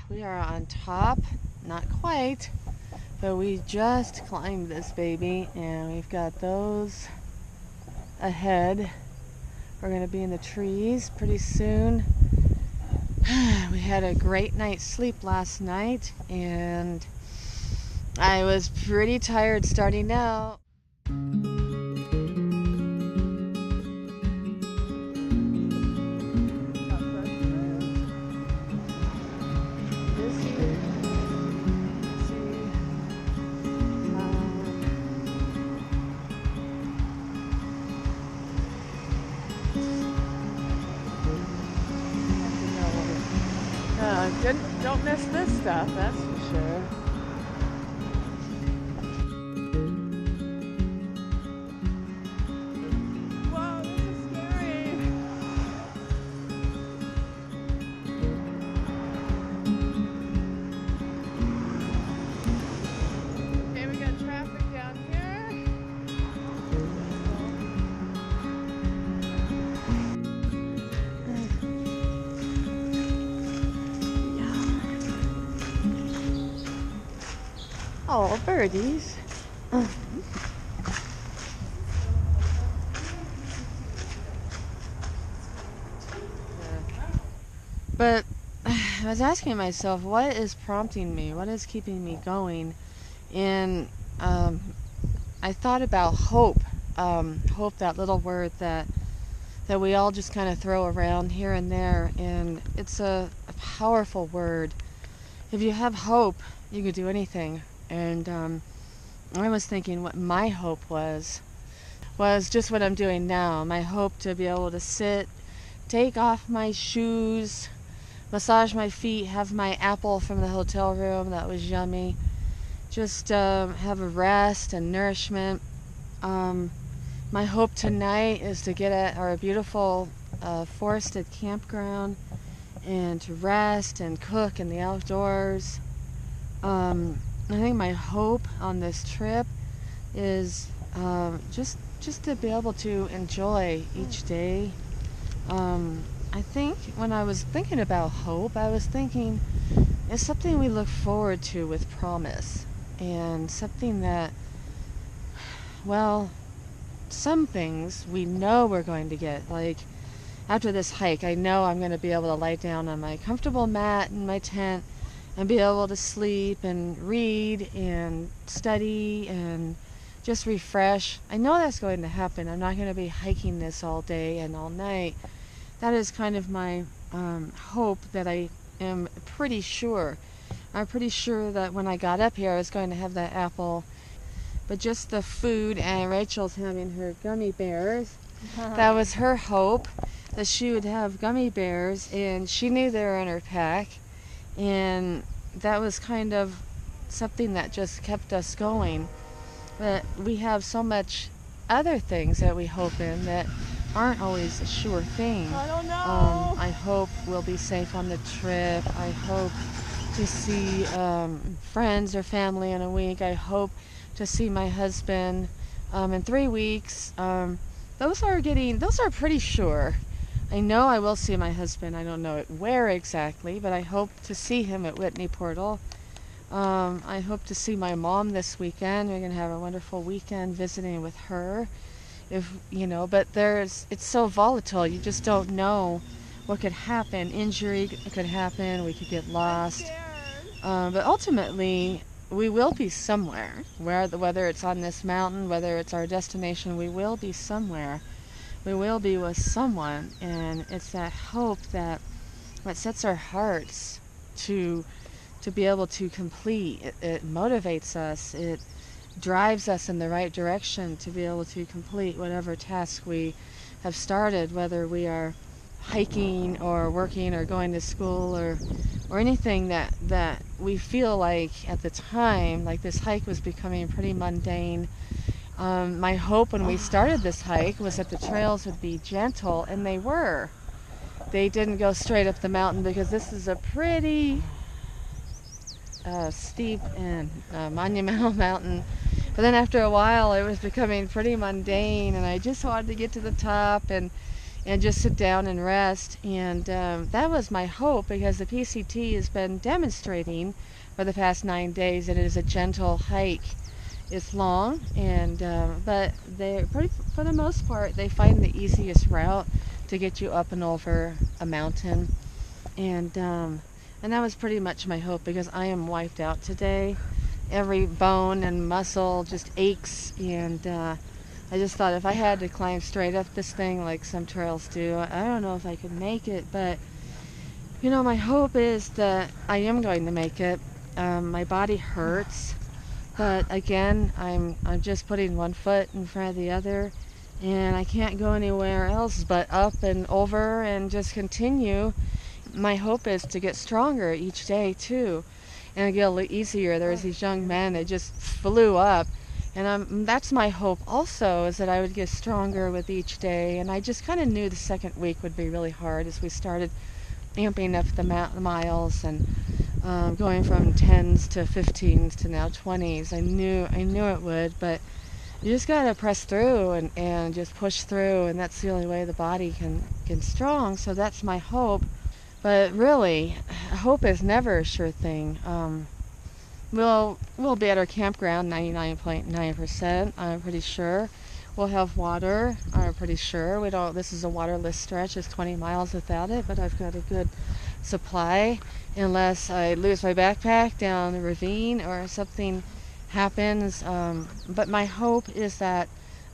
We are on top, not quite, but we just climbed this baby and we've got those ahead. We're going to be in the trees pretty soon. We had a great night's sleep last night and I was pretty tired starting out. Don't miss this stuff, that's for sure. Whoa, this is scary. Okay, we got traffic down here. Oh, birdies. But I was asking myself, what is prompting me? What is keeping me going? And I thought about hope. Hope, that little word that we all just kind of throw around here and there. And it's a powerful word. If you have hope, you can do anything. And I was thinking what my hope was just what I'm doing now. My hope to be able to sit, take off my shoes, massage my feet, have my apple from the hotel room that was yummy, just have a rest and nourishment. My hope tonight is to get at our beautiful forested campground and to rest and cook in the outdoors. I think my hope on this trip is just to be able to enjoy each day. I think when I was thinking about hope, I was thinking it's something we look forward to with promise, and something that, well, some things we know we're going to get. Like after this hike, I know I'm going to be able to lie down on my comfortable mat in my tent and be able to sleep and read and study and just refresh. I know that's going to happen. I'm not going to be hiking this all day and all night. That is kind of my hope, that I am pretty sure. I'm pretty sure that when I got up here I was going to have that apple, but just the food, and Rachel's having her gummy bears. That was her hope, that she would have gummy bears, and she knew they were in her pack. And that was kind of something that just kept us going. But we have so much other things that we hope in that aren't always a sure thing. I don't know. I hope we'll be safe on the trip. I hope to see friends or family in a week. I hope to see my husband in 3 weeks. Those are pretty sure. I know I will see my husband. I don't know where exactly, but I hope to see him at Whitney Portal. I hope to see my mom this weekend. We're going to have a wonderful weekend visiting with her. But it's so volatile. You just don't know what could happen. Injury could happen. We could get lost. But ultimately, we will be somewhere. Whether it's on this mountain, whether it's our destination, we will be somewhere. We will be with someone, and it's that hope that sets our hearts to be able to complete. It motivates us. It drives us in the right direction to be able to complete whatever task we have started, whether we are hiking or working or going to school or anything that we feel like at the time, like this hike was becoming pretty mundane. My hope when we started this hike was that the trails would be gentle, and they were. They didn't go straight up the mountain because this is a pretty steep and monumental mountain. But then after a while it was becoming pretty mundane, and I just wanted to get to the top and and just sit down and rest. And that was my hope, because the PCT has been demonstrating for the past 9 days that it is a gentle hike. It's long, and but they for the most part they find the easiest route to get you up and over a mountain. And that was pretty much my hope, because I am wiped out today. Every bone and muscle just aches, and I just thought if I had to climb straight up this thing like some trails do, I don't know if I could make it. But my hope is that I am going to make it. My body hurts, but again, I'm just putting one foot in front of the other, and I can't go anywhere else but up and over and just continue. My hope is to get stronger each day too, and get a little easier. There's these young men that just flew up, and that's my hope also, is that I would get stronger with each day. And I just kind of knew the second week would be really hard as we started amping up the miles and going from 10s to 15s to now 20s. I knew it would, but you just gotta press through and just push through, and that's the only way the body can get strong. So that's my hope. But really, hope is never a sure thing. We'll be at our campground 99.9%, I'm pretty sure. We'll have water, I'm pretty sure. This is a waterless stretch. It's 20 miles without it, but I've got a good supply, unless I lose my backpack down the ravine or something happens. But my hope is that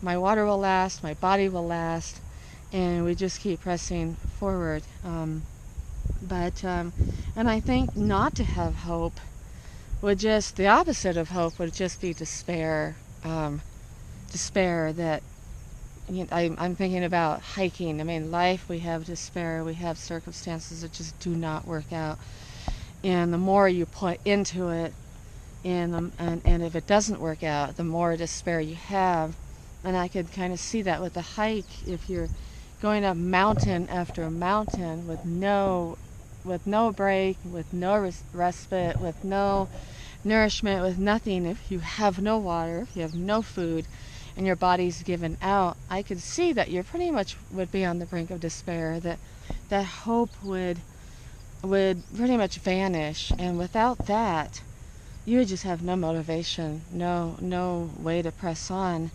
my water will last, my body will last, and we just keep pressing forward. And I think not to have hope the opposite of hope would just be despair. Despair that, I'm thinking about hiking. I mean, life, we have despair, we have circumstances that just do not work out. And the more you put into it, and if it doesn't work out, the more despair you have. And I could kind of see that with the hike. If you're going up mountain after mountain with no break, with no respite, with no nourishment, with nothing, if you have no water, if you have no food, and your body's given out, I could see that you pretty much would be on the brink of despair, that hope would pretty much vanish. And without that, you would just have no motivation, no way to press on,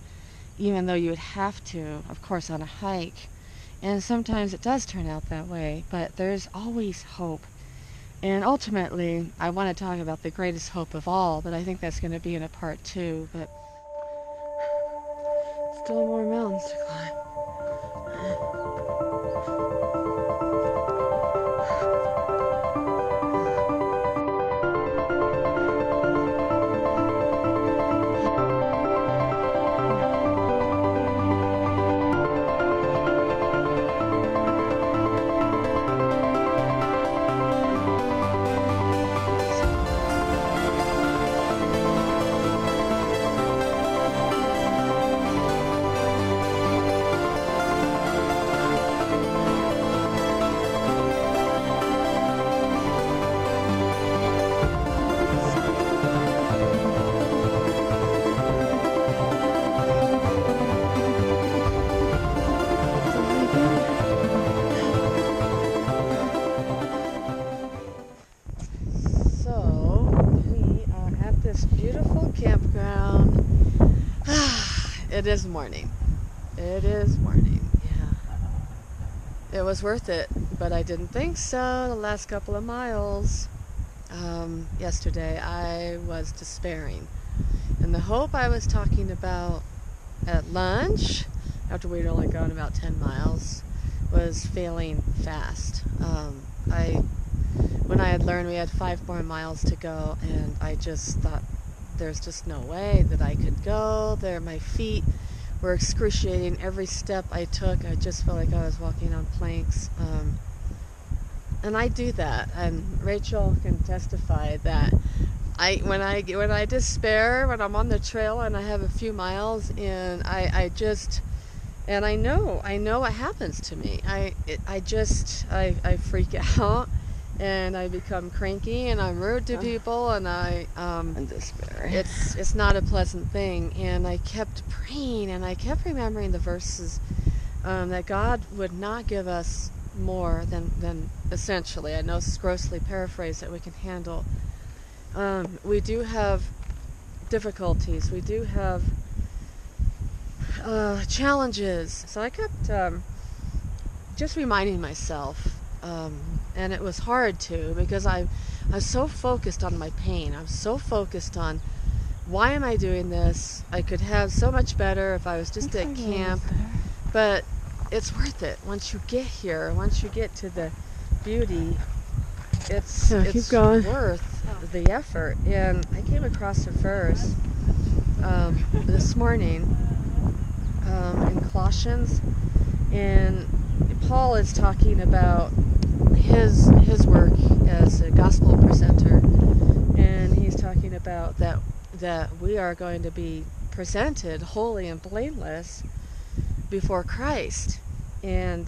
even though you would have to, of course, on a hike. And sometimes it does turn out that way, but there's always hope. And ultimately, I want to talk about the greatest hope of all, but I think that's going to be in a part 2. But still more mountains to climb. It is morning. It is morning, yeah. It was worth it, but I didn't think so. The last couple of miles, yesterday, I was despairing. And the hope I was talking about at lunch, after we'd only gone about 10 miles, was failing fast. When I had learned we had 5 more miles to go, and I just thought, there's just no way that I could go there. My feet were excruciating. Every step I took, I just felt like I was walking on planks. And I do that, and Rachel can testify that when I despair, when I'm on the trail and I have a few miles, and I know what happens to me. I freak out. And I become cranky, and I'm rude to people, and and despair. It's not a pleasant thing. And I kept praying, and I kept remembering the verses that God would not give us more than essentially, I know it's grossly paraphrased, that we can handle. We do have difficulties. We do have challenges. So I kept just reminding myself, and it was hard to, because I was so focused on my pain. I was so focused on, why am I doing this? I could have so much better if I was just at camp. But it's worth it. Once you get here, once you get to the beauty, it's worth the effort. And I came across a verse this morning in Colossians, and Paul is talking about his work as a gospel presenter, and he's talking about that we are going to be presented holy and blameless before Christ. And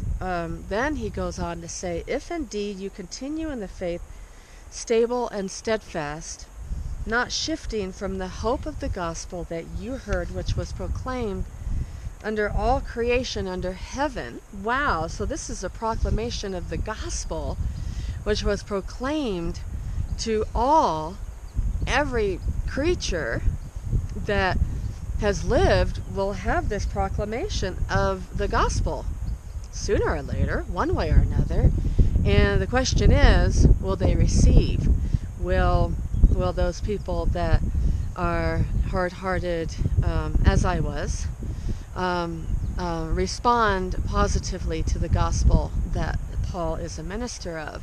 then he goes on to say, if indeed you continue in the faith, stable and steadfast, not shifting from the hope of the gospel that you heard, which was proclaimed under all creation under heaven. Wow, so this is a proclamation of the gospel, which was proclaimed to every creature that has lived will have this proclamation of the gospel sooner or later, one way or another. And the question is, will they receive? Will those people that are hard-hearted, as I was, respond positively to the gospel that Paul is a minister of?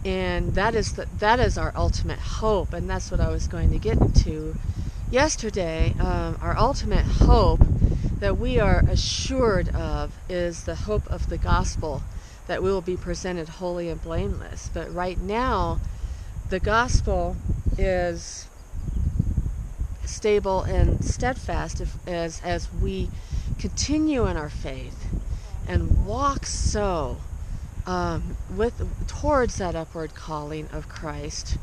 And that is our ultimate hope, and that's what I was going to get into yesterday. Our ultimate hope that we are assured of is the hope of the gospel, that we will be presented holy and blameless. But right now, the gospel is stable and steadfast as we continue in our faith and walk towards that upward calling of Christ,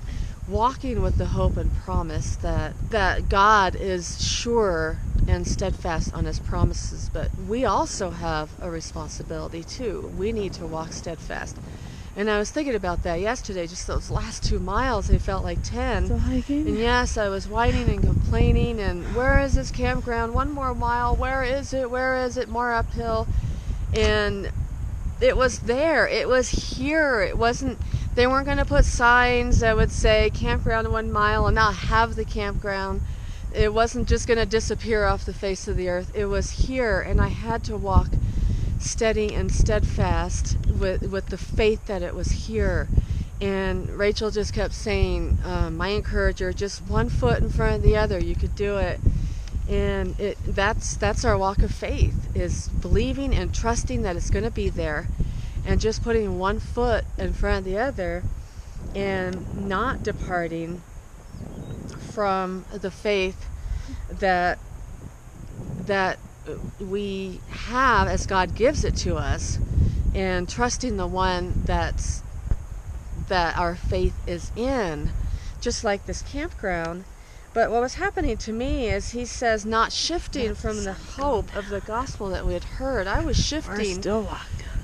walking with the hope and promise that God is sure and steadfast on his promises. But we also have a responsibility too. We need to walk steadfast. And I was thinking about that yesterday, just those last 2 miles, they felt like 10. Still hiking? And yes, I was whining and complaining, and where is this campground? 1 more mile, where is it? Where is it? More uphill. And it was there. It was here. It wasn't, they weren't going to put signs that would say campground 1 mile and not have the campground. It wasn't just going to disappear off the face of the earth. It was here, and I had to walk steady and steadfast with the faith that it was here. And Rachel just kept saying, my encourager, just 1 foot in front of the other, you could do it. And that's our walk of faith, is believing and trusting that it's going to be there, and just putting 1 foot in front of the other and not departing from the faith that we have as God gives it to us, and trusting the one that our faith is in, just like this campground. But what was happening to me is he says, not shifting from the hope of the gospel that we had heard. I was shifting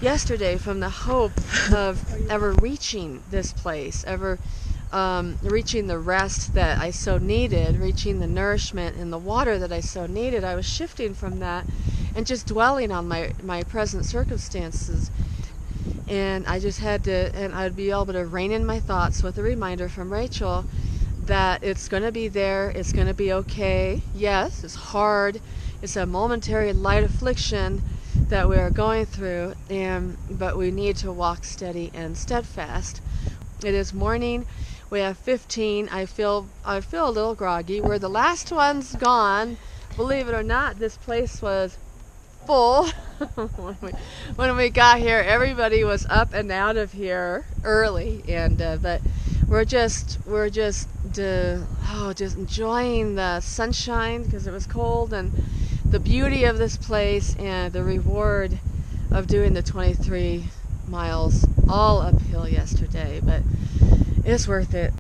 yesterday from the hope of ever reaching this place, ever reaching the rest that I so needed, reaching the nourishment and the water that I so needed. I was shifting from that and just dwelling on my present circumstances. And I just had to, and I'd be able to rein in my thoughts with a reminder from Rachel that it's going to be there, it's going to be okay. Yes, it's hard, it's a momentary light affliction that we are going through, but we need to walk steady and steadfast. It is morning. We have 15. I feel a little groggy. We're the last ones gone. Believe it or not, this place was full. when we got here, everybody was up and out of here early, and but we're just enjoying the sunshine because it was cold, and the beauty of this place, and the reward of doing the 23 miles all uphill yesterday. But it's worth it.